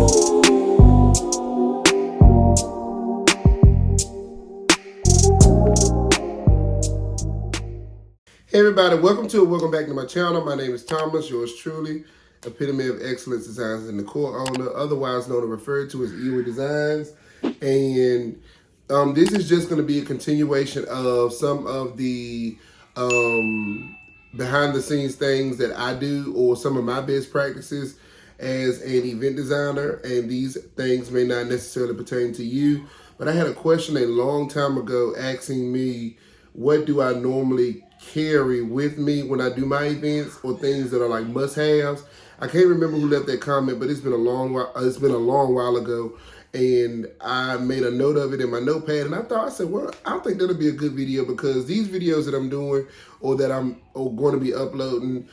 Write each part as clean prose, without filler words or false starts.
Hey everybody, welcome back to my channel. My name is Thomas, yours truly, Epitome of Excellence Designs and the core owner, otherwise known and referred to as EOEDesigns. And this is just going to be a continuation of some of the behind the scenes things that I do, or some of my best practices as an event designer. And these things may not necessarily pertain to you, but I had a question a long time ago asking me, what do I normally carry with me when I do my events, or things that are like must-haves. I can't remember who left that comment, but it's been a long while ago, and I made a note of it in my notepad, and I said, well, I think that'll be a good video, because these videos that I'm doing, or that I'm going to be uploading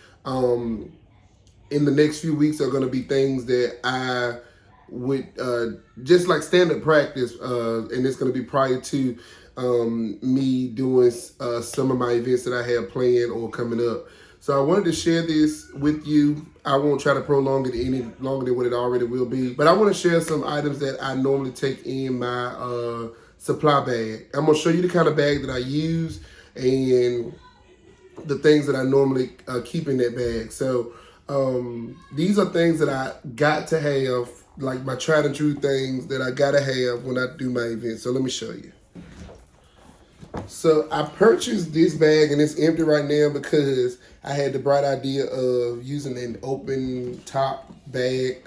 in the next few weeks, are going to be things that I would just like standard practice, and it's going to be prior to me doing some of my events that I have planned or coming up. So I wanted to share this with you. I won't try to prolong it any longer than what it already will be, but I want to share some items that I normally take in my supply bag. I'm going to show you the kind of bag that I use and the things that I normally keep in that bag. So these are things that I got to have, like my tried and true things that I gotta have when I do my event. So let me show you. So I purchased this bag, and it's empty right now because I had the bright idea of using an open top bag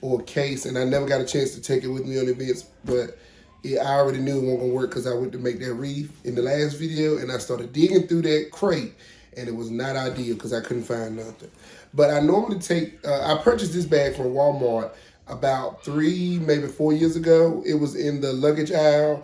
or case, and I never got a chance to take it with me on events, but I already knew it wasn't gonna work because I went to make that wreath in the last video, and I started digging through that crate, and it was not ideal because I couldn't find nothing. But I normally take, I purchased this bag from Walmart about 3, maybe 4 years ago. It was in the luggage aisle.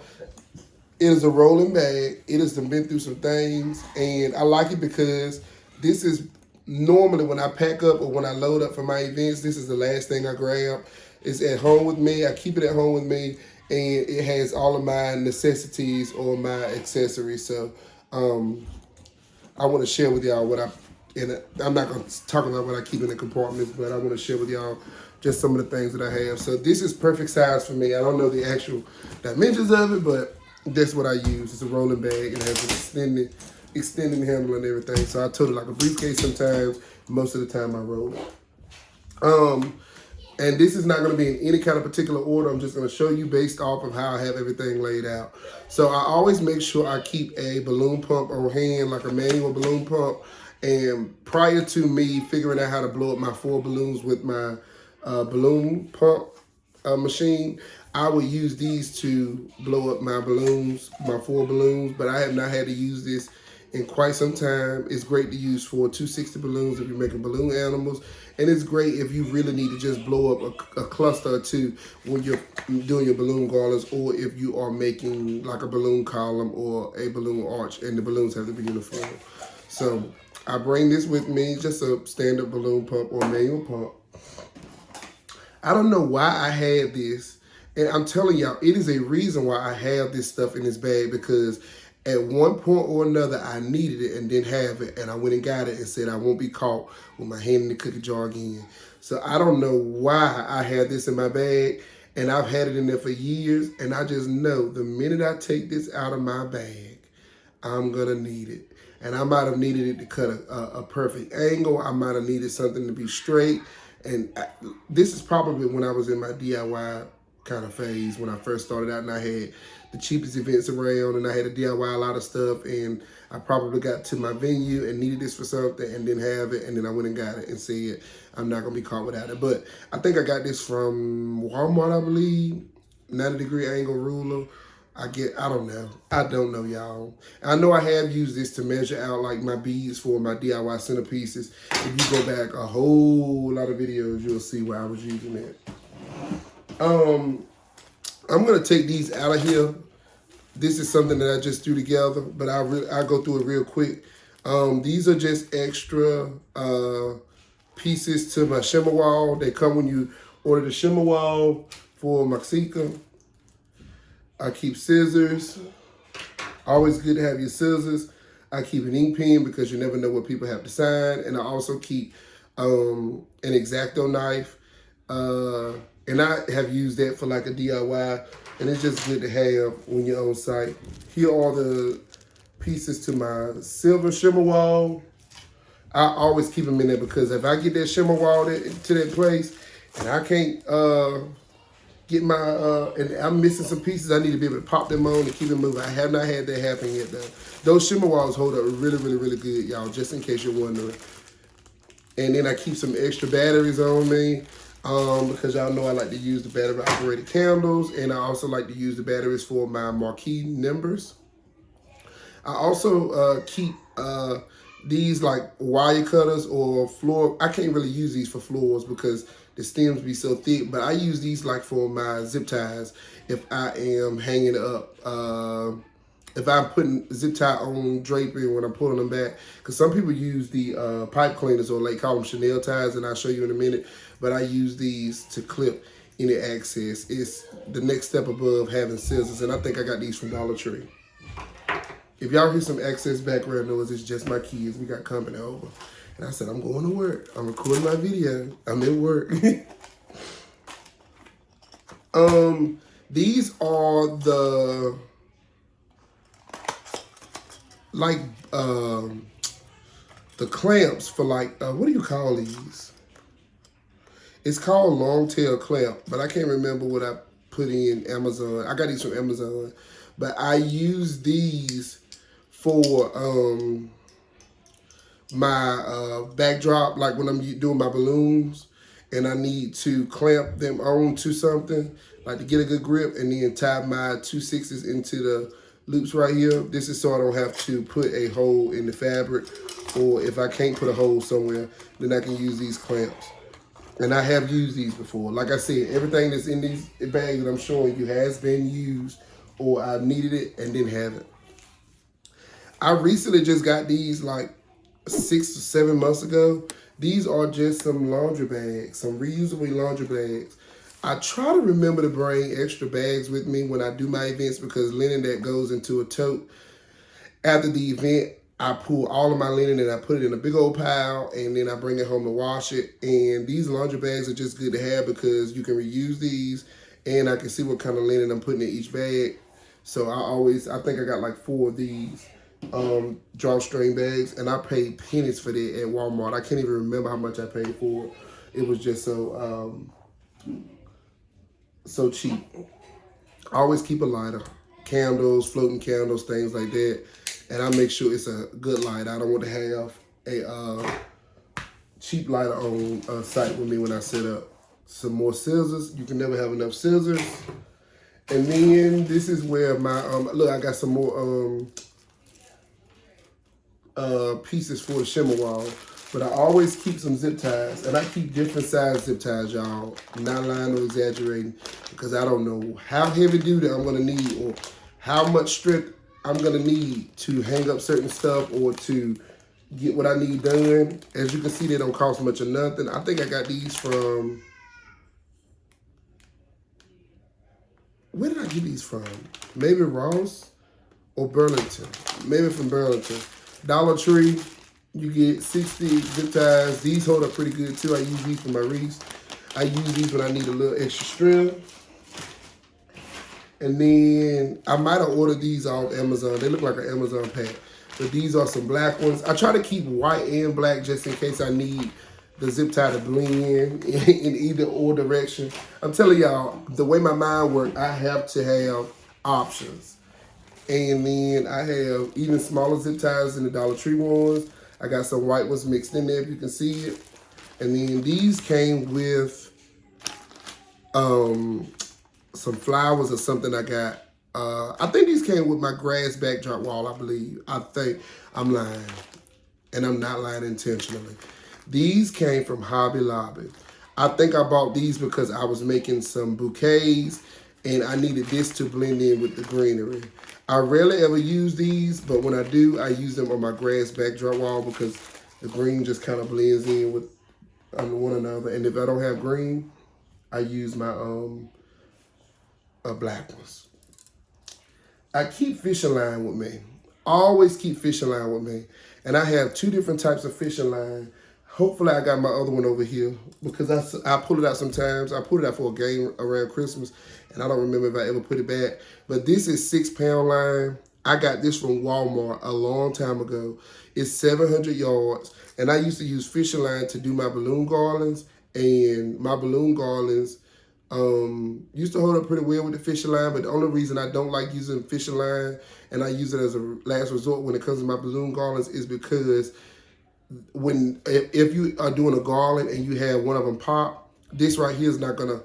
It is a rolling bag. It has been through some things, and I like it because this is normally when I pack up or when I load up for my events, this is the last thing I grab. It's at home with me. I keep it at home with me, and it has all of my necessities or my accessories. So I want to share with y'all what I'm not going to talk about what I keep in the compartments, but I want to share with y'all just some of the things that I have. So this is perfect size for me. I don't know the actual dimensions of it, but that's what I use. It's a rolling bag. It has an extending handle and everything. So I tote it like a briefcase sometimes. Most of the time I roll it. And this is not going to be in any kind of particular order. I'm just going to show you based off of how I have everything laid out. So I always make sure I keep a balloon pump on hand, like a manual balloon pump. And prior to me figuring out how to blow up my 4 balloons with my balloon pump machine, I would use these to blow up my balloons, my 4 balloons, but I have not had to use this in quite some time. It's great to use for 260 balloons if you're making balloon animals, and it's great if you really need to just blow up a cluster or two when you're doing your balloon garlands, or if you are making like a balloon column or a balloon arch and the balloons have to be uniform. So I bring this with me, just a standard balloon pump or manual pump. I don't know why I had this, and I'm telling y'all, it is a reason why I have this stuff in this bag, because at one point or another, I needed it and didn't have it, and I went and got it and said I won't be caught with my hand in the cookie jar again. So I don't know why I had this in my bag, and I've had it in there for years, and I just know the minute I take this out of my bag, I'm gonna need it. And I might have needed it to cut a perfect angle. I might have needed something to be straight. And this is probably when I was in my DIY kind of phase, when I first started out and I had the cheapest events around and I had to DIY a lot of stuff, and I probably got to my venue and needed this for something and didn't have it, and then I went and got it and said, I'm not gonna be caught without it. But I think I got this from Walmart, I believe, 90-degree angle ruler. I don't know, y'all. I know I have used this to measure out like my beads for my DIY centerpieces. If you go back a whole lot of videos, you'll see where I was using it. I'm gonna take these out of here. This is something that I just threw together, but I'll go through it real quick. These are just extra pieces to my shimmer wall. They come when you order the shimmer wall for Mocsicka. I keep scissors. Always good to have your scissors. I keep an ink pen because you never know what people have to sign. And I also keep an X-Acto knife. And I have used that for like a DIY, and it's just good to have when you're on site. Here are the pieces to my silver shimmer wall. I always keep them in there because if I get that shimmer wall to that place and I can't get my, and I'm missing some pieces, I need to be able to pop them on and keep them moving. I have not had that happen yet though. Those shimmer walls hold up really, really, really good, y'all, just in case you're wondering. And then I keep some extra batteries on me because y'all know I like to use the battery operated candles, and I also like to use the batteries for my marquee numbers. I also keep these like wire cutters or floor. I can't really use these for floors because the stems be so thick, but I use these like for my zip ties if I am hanging up. If I'm putting zip tie on draping when I'm pulling them back, because some people use the pipe cleaners or they call them Chanel ties, and I'll show you in a minute, but I use these to clip any excess. It's the next step above having scissors, and I think I got these from Dollar Tree. If y'all hear some excess background noise, it's just my kids. We got company over. And I said, I'm going to work. I'm recording my video. I'm at work. These are the, like, the clamps for like, what do you call these? It's called long tail clamp, but I can't remember what I put in Amazon. I got these from Amazon, but I use these for my backdrop, like when I'm doing my balloons and I need to clamp them onto something, like to get a good grip, and then tie my 2/6s into the loops right here. This is so I don't have to put a hole in the fabric, or if I can't put a hole somewhere, then I can use these clamps. And I have used these before. Like I said, everything that's in these bags that I'm showing you has been used, or I needed it and didn't have it. I recently just got these like 6 or 7 months ago. These are just some laundry bags, some reusable laundry bags. I try to remember to bring extra bags with me when I do my events, because linen that goes into a tote after the event, I pull all of my linen and I put it in a big old pile, and then I bring it home to wash it. And these laundry bags are just good to have because you can reuse these, and I can see what kind of linen I'm putting in each bag. So I think I got like 4 of these drawstring bags, and I paid pennies for that at Walmart. I can't even remember how much I paid for it. It was just so so cheap. I always keep a lighter, candles, floating candles, things like that, and I make sure it's a good light. I don't want to have a cheap lighter on site with me when I set up. Some more scissors. You can never have enough scissors. And then this is where my look, I got some more pieces for the shimmer wall, but I always keep some zip ties, and I keep different size zip ties, y'all. I'm not lying or exaggerating, because I don't know how heavy duty I'm gonna need or how much strength I'm gonna need to hang up certain stuff or to get what I need done. As you can see, they don't cost much or nothing. I think I got these from, where did I get these from? Maybe Ross or Burlington. Maybe from Burlington. Dollar Tree, you get 60 zip ties. These hold up pretty good too. I use these for my wreaths. I use these when I need a little extra strength. And then I might have ordered these off Amazon. They look like an Amazon pack. But these are some black ones. I try to keep white and black just in case I need the zip tie to blend in either or direction. I'm telling y'all, the way my mind works, I have to have options. And then I have even smaller zip ties than the Dollar Tree ones. I got some white ones mixed in there if you can see it. And then these came with some flowers or something I got. I think these came with my grass backdrop wall, I believe. I think. I'm lying. And I'm not lying intentionally. These came from Hobby Lobby. I think I bought these because I was making some bouquets and I needed this to blend in with the greenery. I rarely ever use these, but when I do, I use them on my grass backdrop wall because the green just kind of blends in with one another. And if I don't have green, I use my black ones. I keep fishing line with me. Always keep fishing line with me. And I have 2 different types of fishing line. Hopefully I got my other one over here because I pull it out sometimes. I pulled it out for a game around Christmas and I don't remember if I ever put it back. But this is 6-pound line. I got this from Walmart a long time ago. It's 700 yards. And I used to use fishing line to do my balloon garlands. And my balloon garlands used to hold up pretty well with the fishing line. But the only reason I don't like using fishing line and I use it as a last resort when it comes to my balloon garlands is because if you are doing a garland and you have one of them pop, this right here is not gonna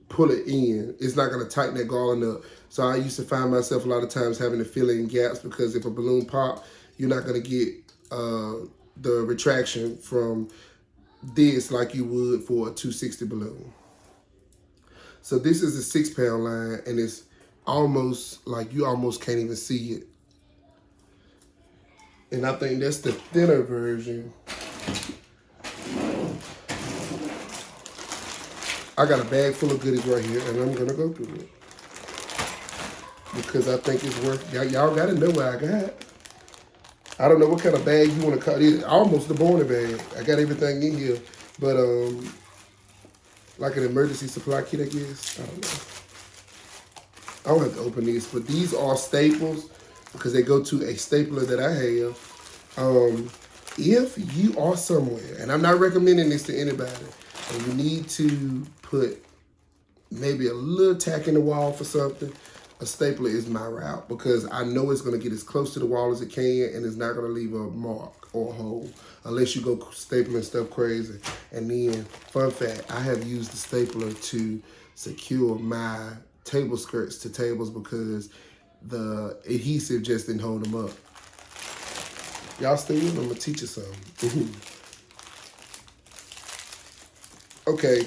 pull it in. It's not gonna tighten that garland up. So I used to find myself a lot of times having to fill in gaps because if a balloon pop, you're not gonna get the retraction from this like you would for a 260 balloon. So this is a 6-pound line and it's almost like you almost can't even see it. And I think that's the thinner version. I got a bag full of goodies right here, and I'm gonna go through it because I think it's worth. Y'all gotta know what I got. I don't know what kind of bag you want to cut. It's almost the Borner bag. I got everything in here, but like an emergency supply kit, I guess. I don't know. I don't have to open these, but these are staples because they go to a stapler that I have. If you are somewhere, and I'm not recommending this to anybody, and you need to put maybe a little tack in the wall for something, a stapler is my route because I know it's going to get as close to the wall as it can and it's not going to leave a mark or a hole unless you go stapling stuff crazy. And then, fun fact, I have used the stapler to secure my table skirts to tables because the adhesive just didn't hold them up. Y'all still? I'm going to teach you something. Okay.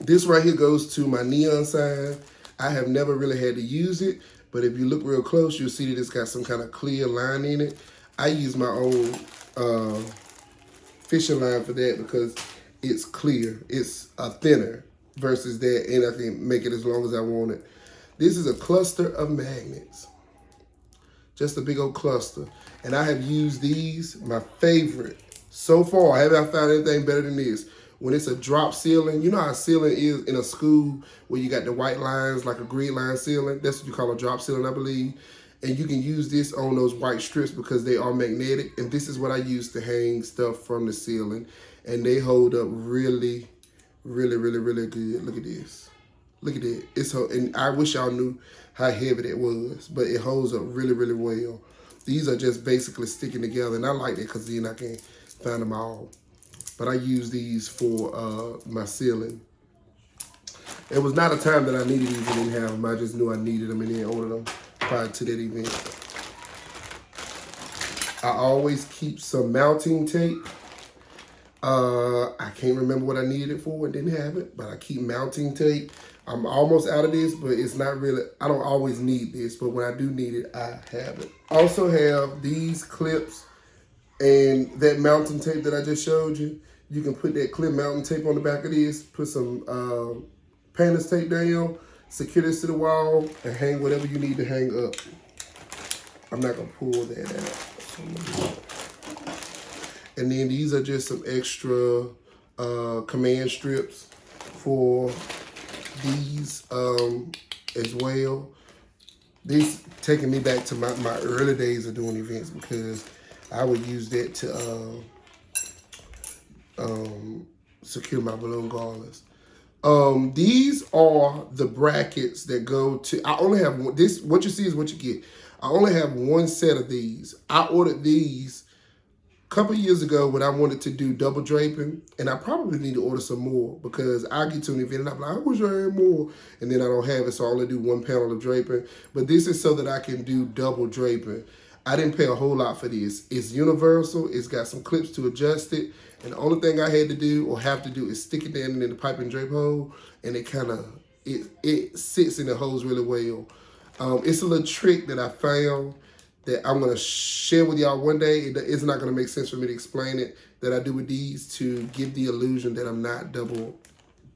This right here goes to my neon sign. I have never really had to use it, but if you look real close, you'll see that it's got some kind of clear line in it. I use my own fishing line for that because it's clear. It's a thinner versus that, and I can make it as long as I want it. This is a cluster of magnets. Just a big old cluster. And I have used these, my favorite. So far, I haven't found anything better than this. When it's a drop ceiling, you know how a ceiling is in a school where you got the white lines, like a green line ceiling? That's what you call a drop ceiling, I believe. And you can use this on those white strips because they are magnetic. And this is what I use to hang stuff from the ceiling. And they hold up really, really, really, really good. Look at this. Look at it. And I wish y'all knew how heavy it was, but it holds up really, really well. These are just basically sticking together. And I like that because then I can find them all. But I use these for my ceiling. It was not a time that I needed these and didn't have them. I just knew I needed them and then ordered them prior to that event. I always keep some mounting tape. I can't remember what I needed it for and didn't have it, but I keep mounting tape. I'm almost out of this, but it's not really, I don't always need this, but when I do need it, I have it. I also have these clips and that mounting tape that I just showed you. You can put that clear mounting tape on the back of this, put some painter's tape down, secure this to the wall, and hang whatever you need to hang up. I'm not gonna pull that out. And then these are just some extra command strips for these as well. This taking me back to my early days of doing events because I would use that to secure my balloon garlands. These are the brackets that go to, I only have one, this, what you see is what you get. I only have one set of these. I ordered these a couple years ago when I wanted to do double draping, and I probably need to order some more because I get to an event and I'm like, I wish I had more, and then I don't have it, so I only do one panel of draping. But this is so that I can do double draping. I didn't pay a whole lot for this. It's universal. It's got some clips to adjust it. And the only thing I had to do or have to do is stick it down in the pipe and drape hole. And it kind of, it sits in the holes really well. It's a little trick that I found that I'm going to share with y'all one day. It's not going to make sense for me to explain it, that I do with these to give the illusion that I'm not double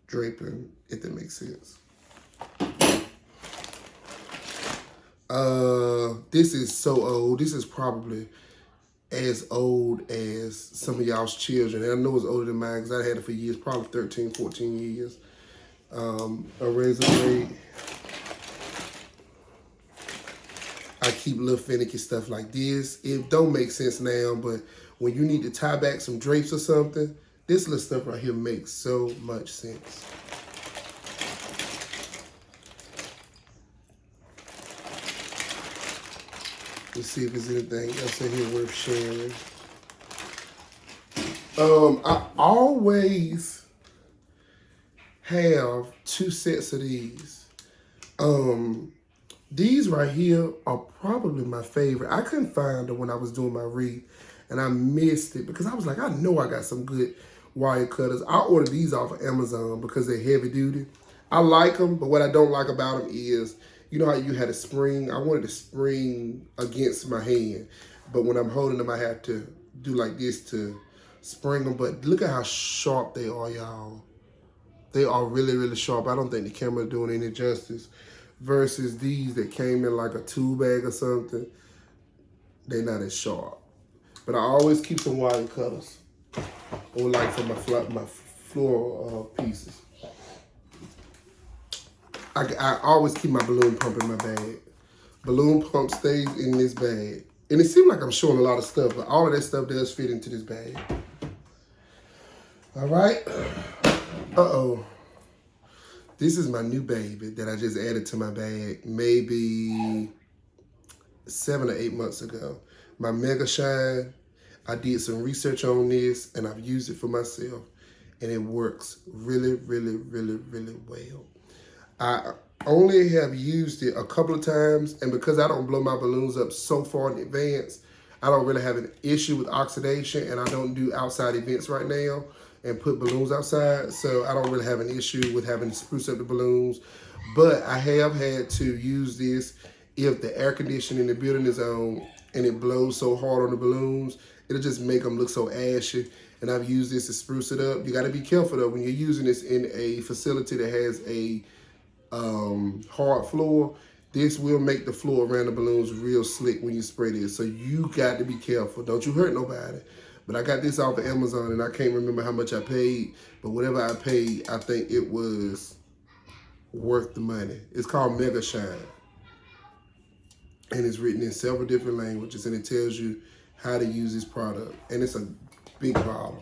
draping, if that makes sense. This is so old. This is probably as old as some of y'all's children. And I know it's older than mine because I had it for years, probably 13, 14 years. A razor blade. I keep little finicky stuff like this. It don't make sense now, but when you need to tie back some drapes or something, this little stuff right here makes so much sense. Let's see if there's anything else in here worth sharing. I always have 2 sets of these. These right here are probably my favorite. I couldn't find them when I was doing my read, and I missed it because I was like, I know I got some good wire cutters. I ordered these off of Amazon because they're heavy duty. I like them, but what I don't like about them is, you know how you had a spring? I wanted a spring against my hand, but when I'm holding them, I have to do like this to spring them. But look at how sharp they are, y'all. They are really, really sharp. I don't think the camera is doing any justice. Versus these that came in like a tool bag or something, they're not as sharp. But I always keep some wire cutters, or like for my floor pieces. I always keep my balloon pump in my bag. Balloon pump stays in this bag. And it seems like I'm showing a lot of stuff, but all of that stuff does fit into this bag. All right. Uh-oh. This is my new baby that I just added to my bag maybe 7 or 8 months ago. My Mega Shine. I did some research on this and I've used it for myself. And it works really, really, really, really well. I only have used it a couple of times, and because I don't blow my balloons up so far in advance, I don't really have an issue with oxidation, and I don't do outside events right now and put balloons outside, so I don't really have an issue with having to spruce up the balloons. But I have had to use this if the air conditioning in the building is on and it blows so hard on the balloons, it'll just make them look so ashy. And I've used this to spruce it up. You gotta be careful though, when you're using this in a facility that has a hard floor, this will make the floor around the balloons real slick when you spray this. So you got to be careful. Don't you hurt nobody. But I got this off of Amazon and I can't remember how much I paid, but whatever I paid, I think it was worth the money. It's called Mega Shine. And it's written in several different languages, and it tells you how to use this product. And it's a big bottle.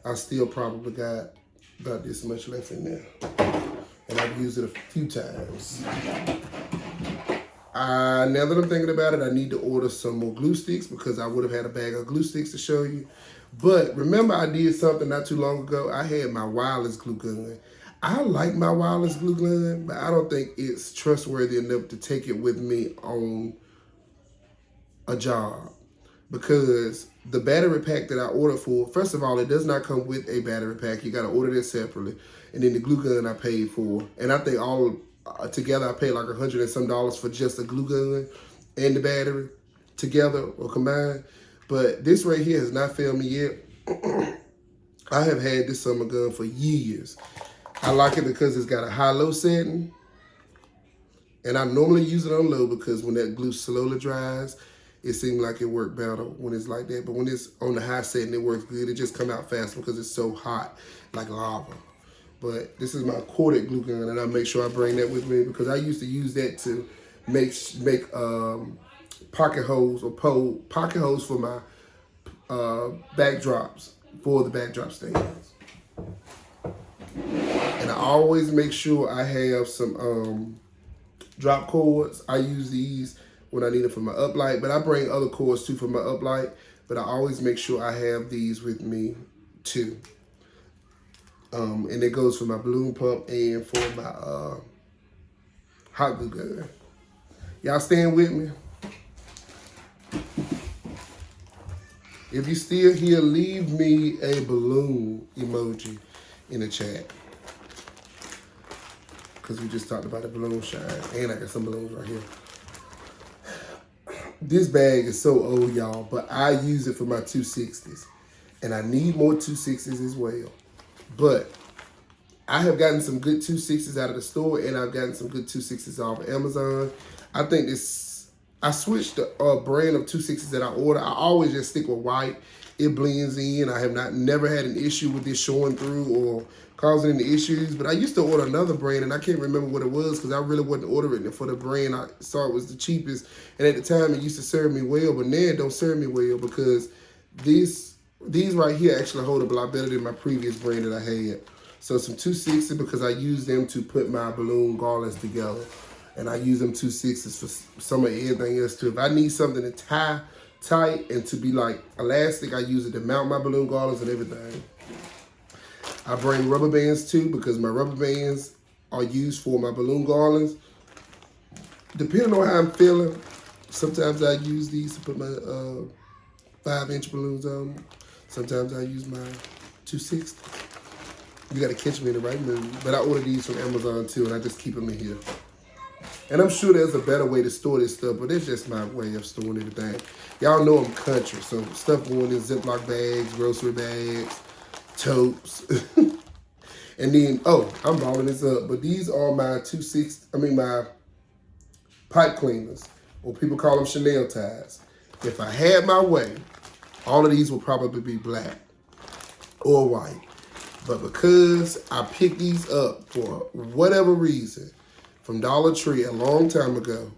I still probably got about this much left in there. And I've used it a few times. Now that I'm thinking about it, I need to order some more glue sticks because I would have had a bag of glue sticks to show you. But remember, I did something not too long ago. I had my wireless glue gun. I like my wireless glue gun, but I don't think it's trustworthy enough to take it with me on a job. Because the battery pack that I ordered for, first of all, it does not come with a battery pack. You got to order this separately. And then the glue gun I paid for. And I think all together I paid like $100 and some for just the glue gun and the battery together or combined. But this right here has not failed me yet. I have had this summer gun for years. I like it because it's got a high-low setting. And I normally use it on low because when that glue slowly dries, it seems like it works better when it's like that. But when it's on the high setting, it works good. It just comes out faster because it's so hot, like lava. But this is my corded glue gun, and I make sure I bring that with me because I used to use that to make pocket holes or pocket holes for my backdrops, for the backdrop stands. And I always make sure I have some drop cords. I use these when I need them for my uplight, but I bring other cords too for my uplight, but I always make sure I have these with me too. And it goes for my balloon pump and for my hot glue gun. Y'all staying with me? If you still here, leave me a balloon emoji in the chat. Because we just talked about the balloon shine. And I got some balloons right here. This bag is so old, y'all, but I use it for my 260s. And I need more 260s as well. But I have gotten some good 260s out of the store, and I've gotten some good 260s off of Amazon. I I switched the brand of 260s that I order. I always just stick with white. It blends in. I have never had an issue with this showing through or causing any issues. But I used to order another brand, and I can't remember what it was because I really wasn't ordering it for the brand. I saw it was the cheapest, and at the time it used to serve me well, but now it don't serve me well because these right here actually hold up a lot better than my previous brand that I had. So some 260 because I use them to put my balloon garlands together. And I use them 260s for some of everything else too. If I need something to tie tight and to be like elastic, I use it to mount my balloon garlands and everything. I bring rubber bands too because my rubber bands are used for my balloon garlands. Depending on how I'm feeling, sometimes I use these to put my 5-inch balloons on. Sometimes I use my 260. You gotta catch me in the right mood. But I order these from Amazon too, and I just keep them in here. And I'm sure there's a better way to store this stuff, but it's just my way of storing everything. Y'all know I'm country, so stuff going in Ziploc bags, grocery bags, totes. And then, oh, I'm balling this up, but these are my my pipe cleaners, or people call them Chanel ties. If I had my way, all of these will probably be black or white. But because I picked these up for whatever reason, from Dollar Tree a long time ago.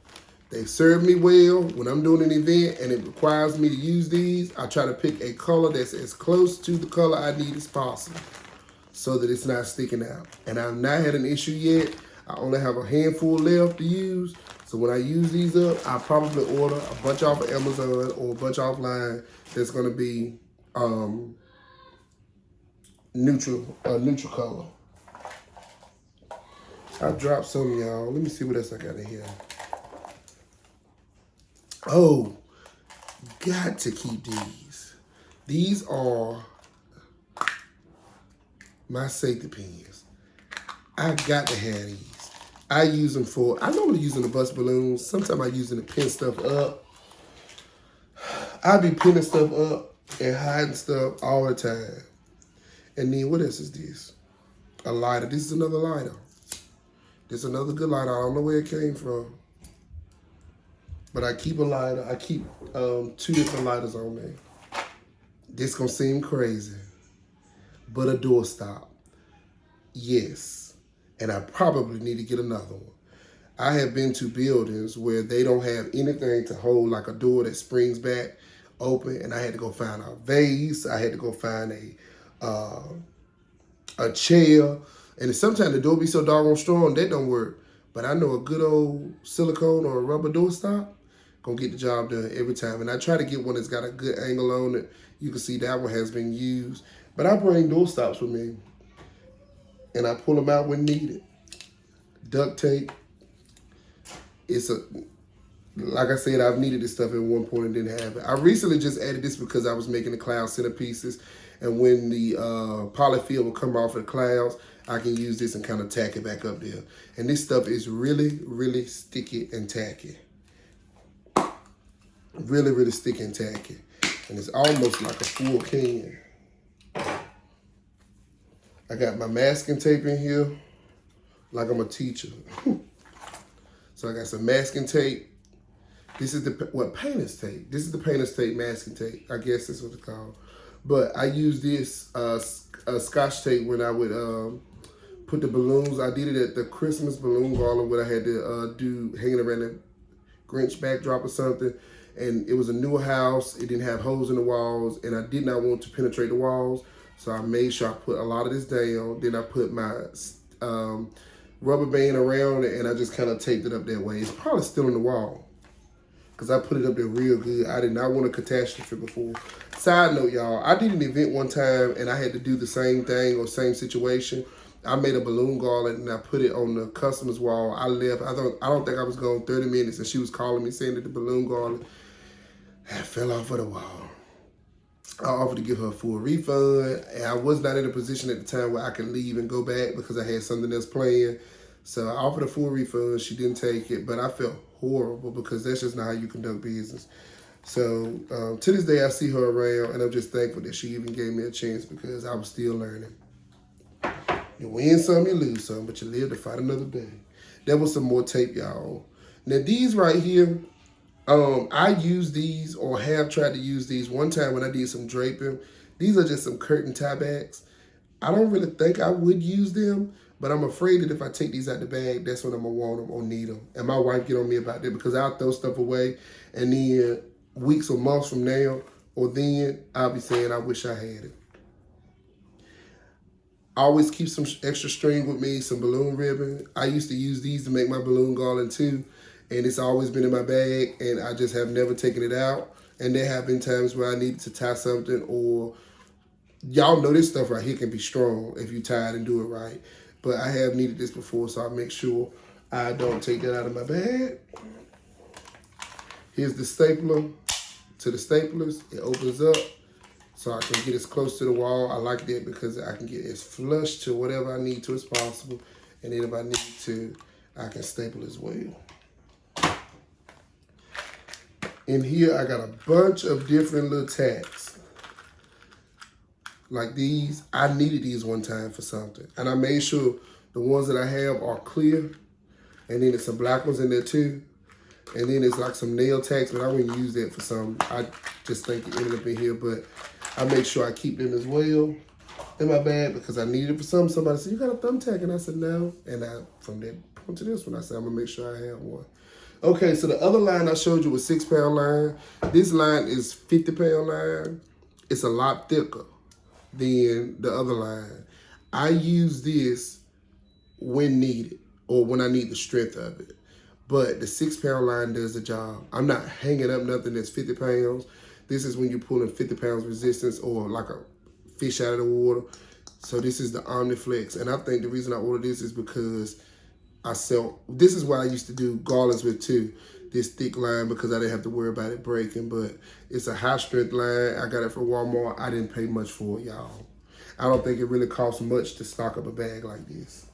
They've served me well when I'm doing an event and it requires me to use these. I try to pick a color that's as close to the color I need as possible so that it's not sticking out. And I've not had an issue yet. I only have a handful left to use. So when I use these up, I'll probably order a bunch off of Amazon or a bunch offline that's gonna be neutral color. I dropped some, y'all. Let me see what else I got in here. Oh, got to keep these. These are my safety pins. I got to have these. I use them for, I normally use them to bust balloons. Sometimes I use them to pin stuff up. I be pinning stuff up and hiding stuff all the time. And then what else is this? A lighter. This is another lighter. This is another good lighter. I don't know where it came from. But I keep a lighter. I keep 2 different lighters on me. This gonna seem crazy. But a doorstop. Yes. And I probably need to get another one. I have been to buildings where they don't have anything to hold like a door that springs back open. And I had to go find a vase. I had to go find a chair. And sometimes the door be so doggone strong, that don't work. But I know a good old silicone or a rubber doorstop gonna get the job done every time. And I try to get one that's got a good angle on it. You can see that one has been used. But I bring door stops with me. And I pull them out when needed. Duct tape. Like I said, I've needed this stuff at one point and didn't have it. I recently just added this because I was making the cloud centerpieces. And when the polyfill will come off of the clouds, I can use this and kind of tack it back up there. And this stuff is really, really sticky and tacky. Really, really sticky and tacky. And it's almost like a full can. I got my masking tape in here, like I'm a teacher. So I got some masking tape. This is painter's tape. This is the painter's tape, masking tape. I guess that's what it's called. But I use this Scotch tape when I would put the balloons. I did it at the Christmas balloon garland where I had to do hanging around the Grinch backdrop or something. And it was a newer house. It didn't have holes in the walls. And I did not want to penetrate the walls. So I made sure I put a lot of this down. Then I put my rubber band around it and I just kind of taped it up that way. It's probably still in the wall because I put it up there real good. I did not want a catastrophe before. Side note, y'all, I did an event one time and I had to do the same thing or same situation. I made a balloon garland and I put it on the customer's wall. I left. I don't think I was gone 30 minutes and she was calling me saying that the balloon garland had fell off of the wall. I offered to give her a full refund. And I was not in a position at the time where I could leave and go back because I had something else playing. So I offered a full refund. She didn't take it, but I felt horrible because that's just not how you conduct business. So to this day, I see her around and I'm just thankful that she even gave me a chance because I was still learning. You win some, you lose some, but you live to fight another day. That was some more tape, y'all. Now these right here, I use these or have tried to use these one time when I did some draping. These are just some curtain tie backs. I don't really think I would use them, but I'm afraid that if I take these out the bag, that's when I'm gonna want them or need them. And my wife get on me about that because I'll throw stuff away, and then weeks or months from now, or then I'll be saying I wish I had it. I always keep some extra string with me, some balloon ribbon. I used to use these to make my balloon garland too, and it's always been in my bag, and I just have never taken it out. And there have been times where I needed to tie something, or y'all know this stuff right here can be strong if you tie it and do it right. But I have needed this before, so I make sure I don't take that out of my bag. Here's the stapler to the staplers. It opens up so I can get as close to the wall. I like that because I can get as flush to whatever I need to as possible. And then if I need to, I can staple as well. In here, I got a bunch of different little tacks. Like these, I needed these one time for something. And I made sure the ones that I have are clear. And then there's some black ones in there too. And then it's like some nail tacks, but I wouldn't use that for some. I just think it ended up in here, but I make sure I keep them as well in my bag because I needed it for some. Somebody said, you got a thumbtack? And I said, no. And from that point to this one, I said, I'm gonna make sure I have one. Okay, so the other line I showed you was 6-pound line. This line is 50-pound line. It's a lot thicker than the other line. I use this when needed or when I need the strength of it. But the 6-pound line does the job. I'm not hanging up nothing that's 50 pounds. This is when you're pulling 50 pounds resistance or like a fish out of the water. So this is the OmniFlex. And I think the reason I ordered this is because this is what I used to do garlands with too. This thick line because I didn't have to worry about it breaking. But it's a high strength line. I got it from Walmart. I didn't pay much for it, y'all. I don't think it really costs much to stock up a bag like this.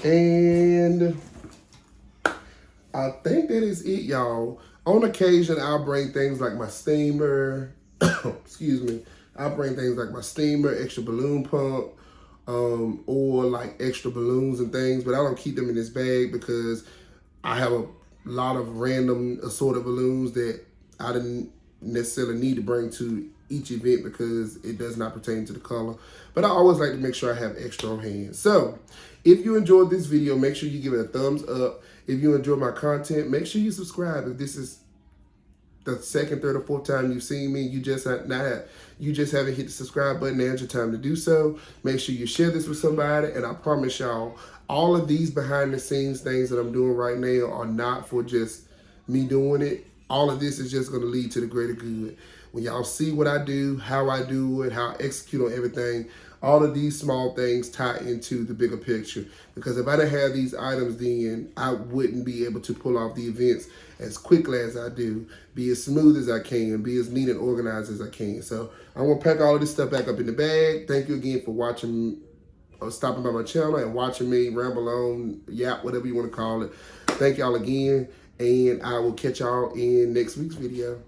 And I think that is it, y'all. On occasion, I'll bring things like my steamer. Excuse me. I'll bring things like my steamer, extra balloon pump, or like extra balloons and things. But I don't keep them in this bag because I have a lot of random assorted balloons that I didn't necessarily need to bring to each event because it does not pertain to the color. But I always like to make sure I have extra on hand. So if you enjoyed this video, make sure you give it a thumbs up. If you enjoy my content, make sure you subscribe. If this is the second, third, or fourth time you've seen me, you just haven't hit the subscribe button, now's your time to do so. Make sure you share this with somebody, and I promise y'all, all of these behind the scenes things that I'm doing right now are not for just me doing it. All of this is just going to lead to the greater good. When y'all see what I do, how I do it, how I execute on everything, all of these small things tie into the bigger picture. Because if I didn't have these items, then I wouldn't be able to pull off the events as quickly as I do, be as smooth as I can, be as neat and organized as I can. So I'm going to pack all of this stuff back up in the bag. Thank you again for watching, or stopping by my channel and watching me ramble on, yap, whatever you want to call it. Thank y'all again, and I will catch y'all in next week's video.